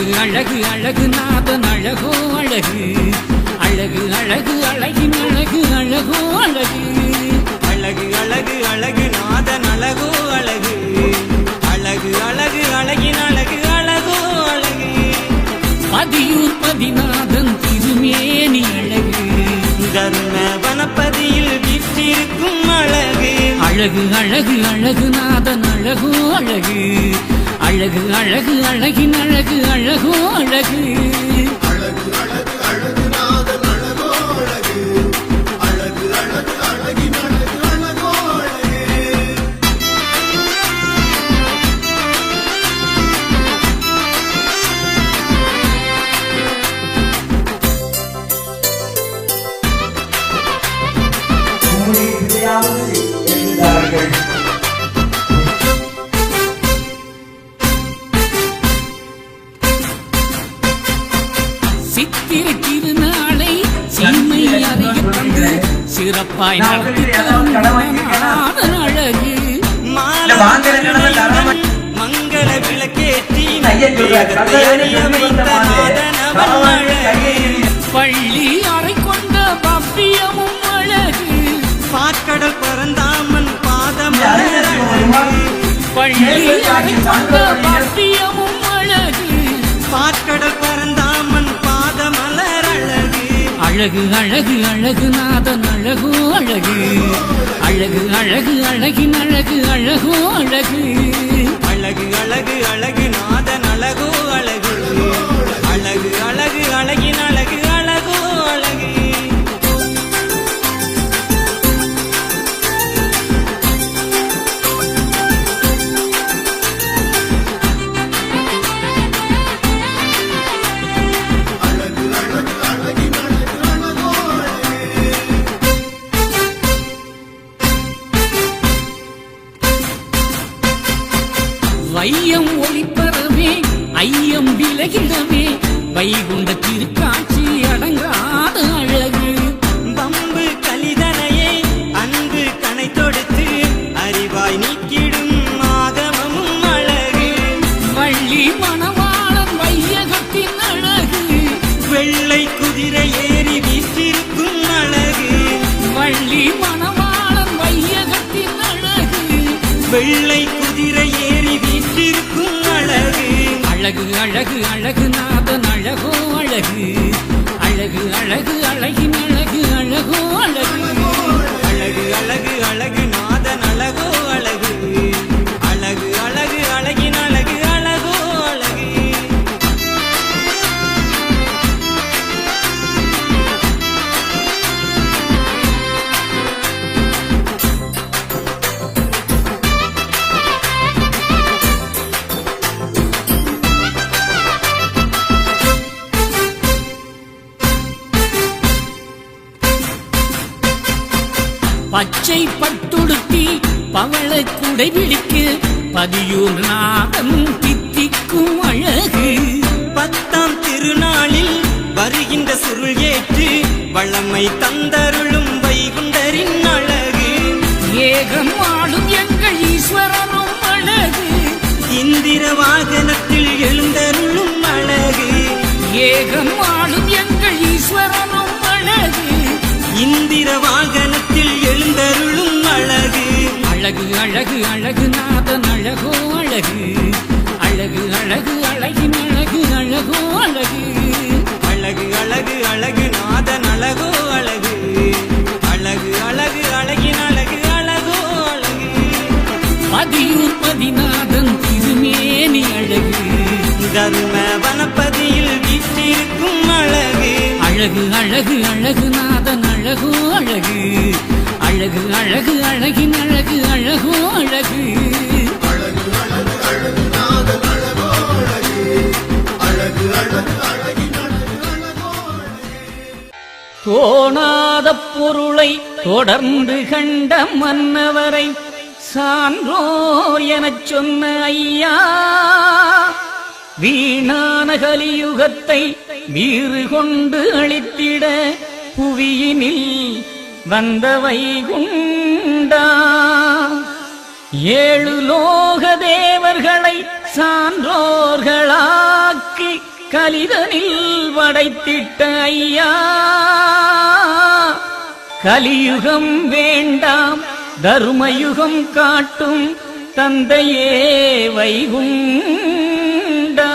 அழகு அழகு அழகு நாதன் அழகோ அழகு அழகு அழகு அழகின் அழகு அழகோ அழகு அழகு அழகு அழகு நாதன் அழகோ அழகு அழகு அழகு அழகின் அழகு அழகோ அழகு பதியூர் பதிநாதன் திருமேனி அழகு தர்ம வனப்பதியில் வீற்றிருக்கும் அழகு அழகு அழகு அழகு நாதன் அழகோ அழகு அழகு அழகு அழகின் அழகு அழகோ அழகு அழகு அழகு அழகு நாதன் அழகோ அழகு அழகு அழகு அழகின் அழகு அழகோ அழகு சித்திரை திருநாளை சீமை அறிய தந்து சிறப்பாய் நடத்தி அழகு மங்கள விளக்கேற்றி பள்ளி அறை கொண்ட பவ்யமும் அழகு பாக்கடல் பரந்தாமன் பாதம் பள்ளி அறை கொண்ட பவ்யமும் அழகு பாக்கடல் பரந்தாமன் பாதமலர் அழகு அழகு அழகு அழகு நாதன் அழகோ அழகு அழகு அழகு அழகின் அழகு அழகோ அழகு அழகு அழகு அழகு நாதன் அழகோ அழகு அழகு அழகு அழகின் அழகு அழகோ அழகு அழகு அழகு அழகின் அழகு அழகோ அழகு வையம் ஒளிப்பரவே ஐயம் விலகிடவே வைகுண்ட திருக்காட்சி அடங்காத அழகு பம்பு கலிதனையே அன்பு கனை தொடுத்து அறிவாய் நீக்கிடும் ஆகமமும் அழகு வள்ளி மணவாளன் வையகத்தின் அழகு வெள்ளை குதிரை ஏறி வீற்றிருக்கும் அழகு வள்ளி மணவாளன் வையகத்தின் அழகு வெள்ளை குதிரை ஏறி வீற்றிருக்கும் அழகு அழகு அழகு அழகு நாதன் அழகோ அழகு அழகு அழகு அழகின் அழகு அழகோ அழகு அழகு அழகு அழகு நாதன் அழகோ அழகு அழகு அழகு அழகின் அழகு அழகோ அழகு பச்சை பட்டுடுத்தி பவள குடை பிடிக்கு பதியூர் நாதன் தித்திக்கும் அழகு பத்தாம் திருநாளில் வருகின்ற சுருள் ஏற்று வளமை தந்தருளும் வைகுண்டரின் அழகு ஏகம் ஆளும் எங்கள் ஈஸ்வரனும் அழகு இந்திர வாகனத்தில் எழுந்தருளும் அழகு ஏகம் ஆளும் எங்கள் ஈஸ்வரனும் அழகு இந்திர வாகனத்தில் எழுந்தருளும் அழகு அழகு அழகு அழகு நாதன் அழகோ அழகு அழகு அழகு அழகின் அழகு அழகோ அழகு அழகு அழகு அழகு நாதன் அழகோ அழகு அழகு அழகு அழகின் அழகு அழகோ அழகு பதியூர் பதிநாதன் திருமேனி அழகு தர்ம வனப்பதியில் வீற்றிருக்கும் அழகு அழகு அழகு அழகு நாதன் அழகோ அழகு அழகு அழகு அழகின் அழகு அழகோ அழகு அழகு அழகு அழகு நாதன் அழகோ அழகு அழகு அழகு அழகின் அழகு அழகோ அழகு தோணாத பொருளை தொடர்ந்து கண்ட மன்னவரை சான்றோர் எனச் சொன்ன ஐயா வீணான கலியுகத்தை வீறு கொண்டு அழித்திட புவியினில் வந்த வைகுண்டா ஏழு லோக தேவர்களை சான்றோர்களாக்கி கலிதனில் படைத்திட்ட ஐயா, கலியுகம் வேண்டாம் தருமயுகம் காட்டும் தந்தையே வைகுண்டா.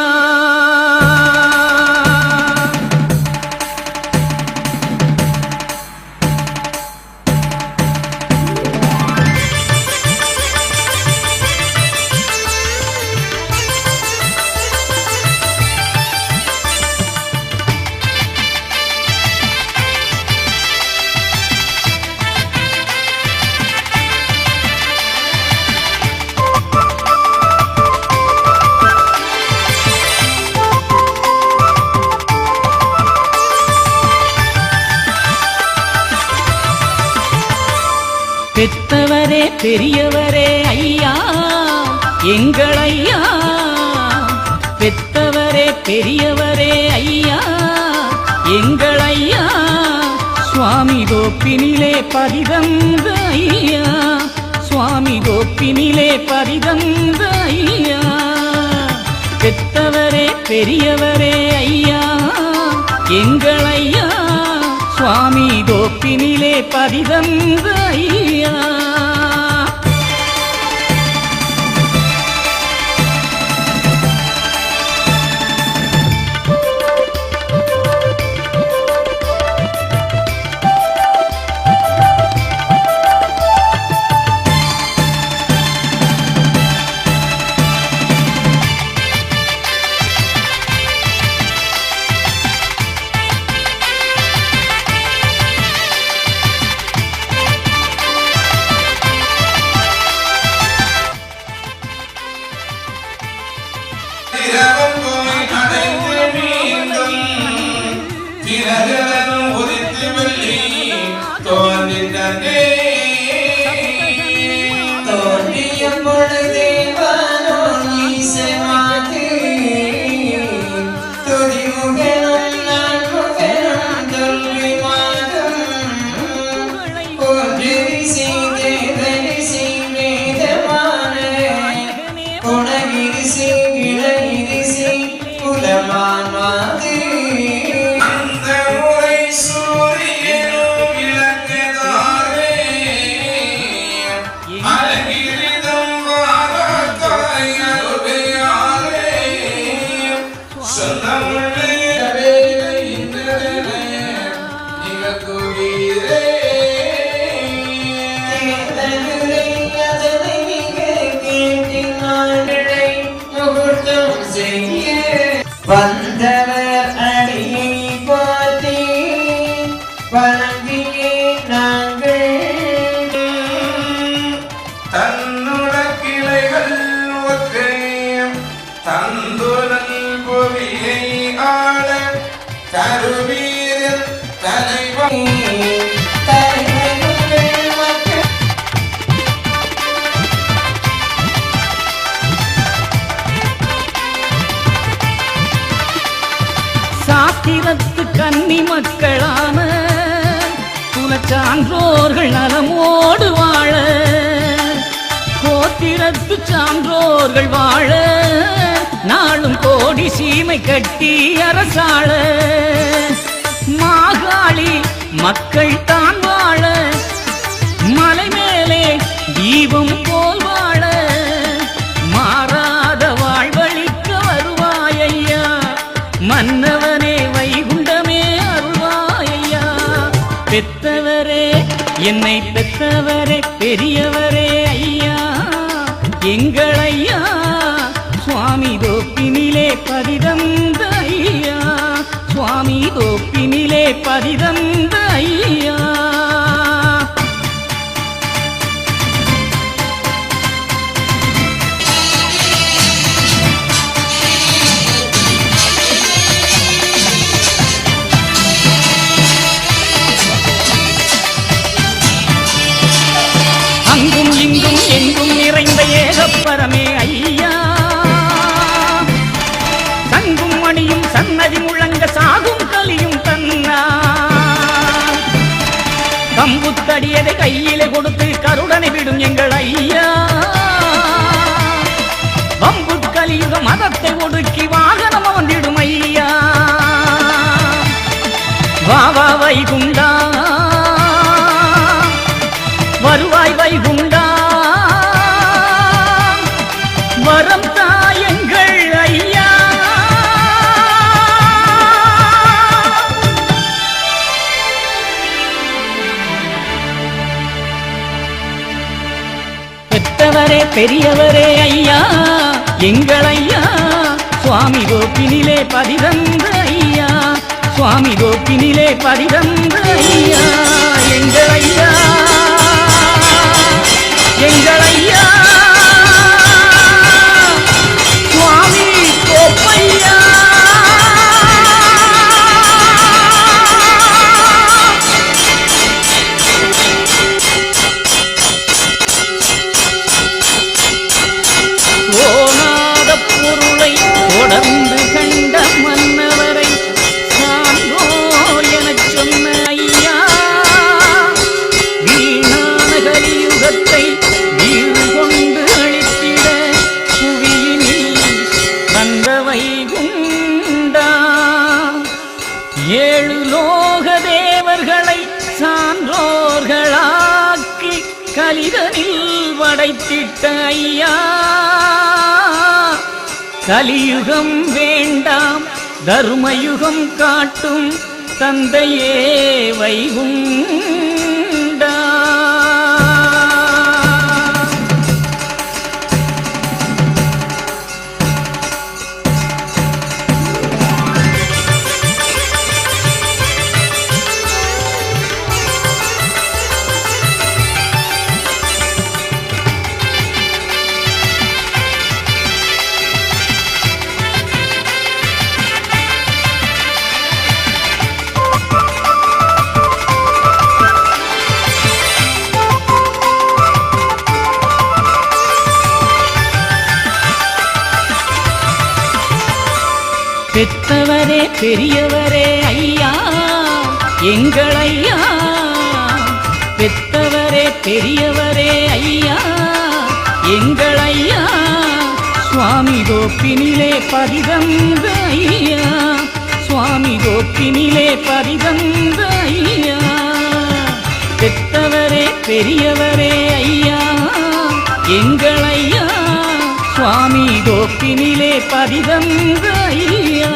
பெத்தவரே பெரியவரே ஐயா எங்கள் ஐயா, பெத்தவரே பெரியவரே ஐயா எங்கள் ஐயா, சுவாமி தோப்பினிலே பதிதந்த ஐயா, சுவாமி தோப்பினிலே பதிதந்த ஐயா, பெத்தவரே பெரியவரே ஐயா எங்கள் ஐயா, சுவாமி தோப்பினிலே பதிதந்த ஐயா. வந்தவர் அடியை போற்றி வணங்கியே நாங்கள் தன்னுட கிளைகள் ஒற்றையும் தந்துரல் பொறியை ஆள தருவீரன் தலைவன் சாத்திரத்து கன்னி மக்களான குலச்சான்றோர்கள் நலமோடு வாழ, கோத்திரத்து சான்றோர்கள் வாழ, நாளும் கோடி சீமை கட்டி அரசாள, மாகாளி மக்கள் தான் வாழ, மலை மேலே தீபம் போல் வாழ, மாறாத வாழ்வழிக்க வருவாயையா, மன்னவனே வைகுண்டமே அருள்வாயையா. பெத்தவரே என்னை பெத்தவரே பெரியவரே ஐயா எங்கள் ஐயா, சுவாமி தோப்பினிலே பதிதந்த ஐயா, சுவாமி தோப்பினிலே பதிதந்த ஐயா. அங்கும் இங்கும் எங்கும் நிறைந்த ஏகப்பரமே ஐயா, தங்கும் மணியும் சன்னதி முழங்க சாகும் கலியும் தன்னா, கம்புத்தடியதை கையிலே கொடுத்து கருடனை விடும் எங்கள் ஐயா, வம்பு கலியுக மதத்தை ஒடுக்கி வாகனம் வந்திடும் ஐயா, பெரியவரே ஐயா எங்கள் ஐயா சுவாமி கோப்பினிலே பதிதந்த ஐயா சுவாமி கோப்பினிலே பதிதந்த ஐயா எங்கள் ஐயா எங்கள் ஐயா சுவாமி கோப்பையா தொடர்ந்து கண்ட மன்னவரை சான்றோர் எனச் சொன்ன ஐயா வீணான கலியுகத்தை வீறு கொண்டு அழித்திட புவியினில் வந்தவை குண்டா ஏழு லோக தேவர்களை சான்றோர்களாக்கி கலிதனில் படைத்திட்ட ஐயா கலியுகம் வேண்டாம் தர்மயுகம் காட்டும் தந்தையே வைகுண்டா பெத்தவரே பெரியவரே ஐயா எங்கள் ஐயா பெத்தவரே பெரியவரே ஐயா எங்கள் ஐயா சுவாமி கோப்பினிலே பதிதந்த ஐயா சுவாமி கோப்பினிலே பதிதந்த ஐயா பெத்தவரே பெரியவரே ஐயா எங்கள் ஐயா சுவாமி கோப்பினிலே பதிதந்த ஐயா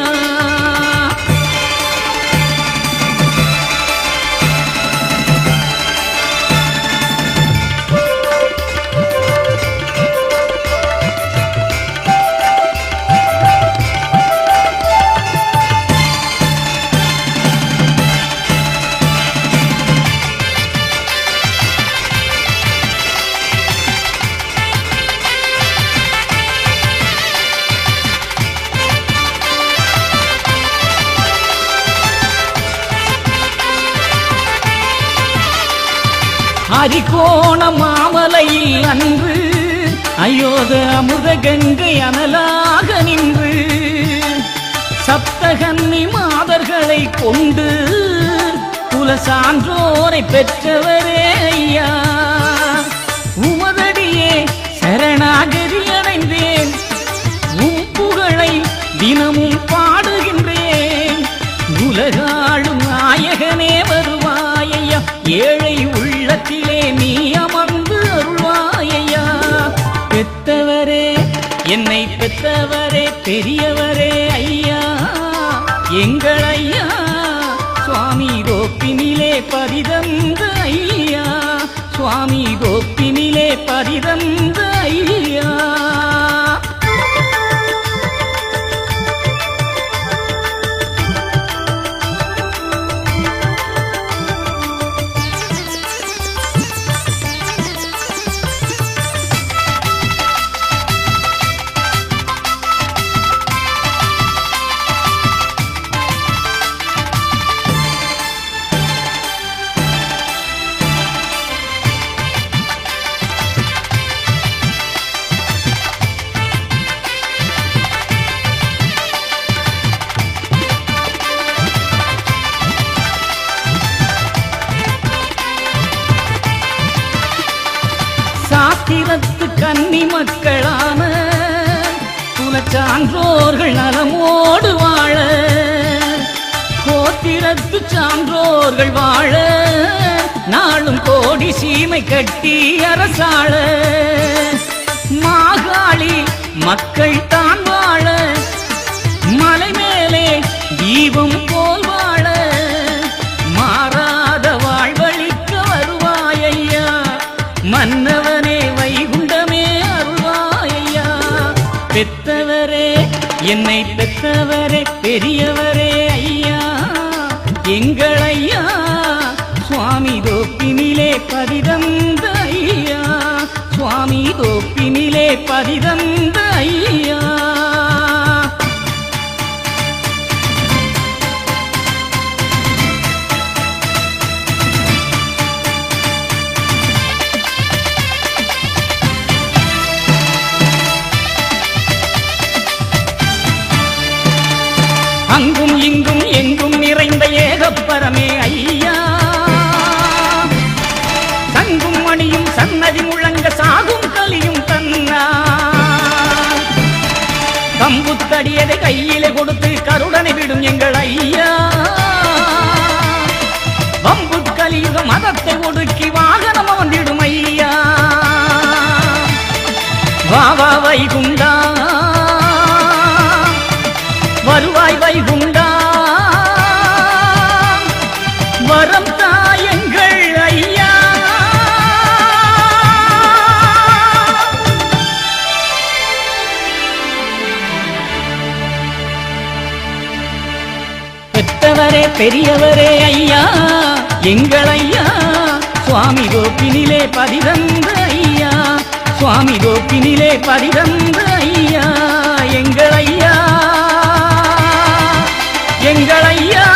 ஹரிகோண மாமலையில் அன்று அயோத அமுத கங்கை அனலாக நின்று சப்தகன்னி மாதர்களை கொண்டு குல சான்றோரை பெற்றவரே ஐயா உமதடியே சரணாகதி அடைந்தேன் உம் புகழை தினமும் பாடுகின்றேன் உலகாளும் நாயகனே வருவாயையா ஏழை உள்ளத்திலே நீ அமர்ந்து அருள்வாயையா பெத்தவரே என்னை பெத்தவரே பெரியவரே ஐயா எங்கள் ஐயா சுவாமி கோப்பினிலே பதிதந்த ஐயா சுவாமி கோப்பினிலே பதிதந்த ஐயா சாத்திரத்து கன்னி மக்களான குலச்சான்றோர்கள் நலமோடு வாழ கோத்திரத்து சான்றோர்கள் வாழ நாளும் கோடி சீமை கட்டி அரசாள மாகாளி மக்கள் தான் வாழ மலை மேலே தீபம் போல் வாழ மாறாத வாழ்வழிக்க வருவாயையா மன்னவனே வைகுண்டமே அருள் என்னை பெற்றவரே பெரியவரே ஐயா எங்கள் ஐயா சுவாமி தோப்பினிலே பதிதந்த ஐயா சுவாமி தோப்பினிலே பதிதந்த ஐயா அங்கும் இங்கும் எங்கும் நிறைந்த ஏகப்பரமே ஐயா தங்கும் மணியும் சன்னதி முழங்க சாகும் கலியும் தன்னா கம்புத்தடியதை கையிலே கொடுத்து கருடனை விடும் எங்கள் ஐயா வம்பு கலியுக மதத்தை ஒடுக்கி வாகனம் வந்திடும் ஐயா வாவா வைகுண்டா வருவாய் வைகுண்டா வரம் தாயங்கள் ஐயா பெற்றவரே பெரியவரே ஐயா எங்கள் ஐயா சுவாமி கோப்பினிலே பதிதந்த ஐயா சுவாமி கோப்பினிலே பதிதந்த ஐயா எங்கள் ஐயா எங்கள் ஐயா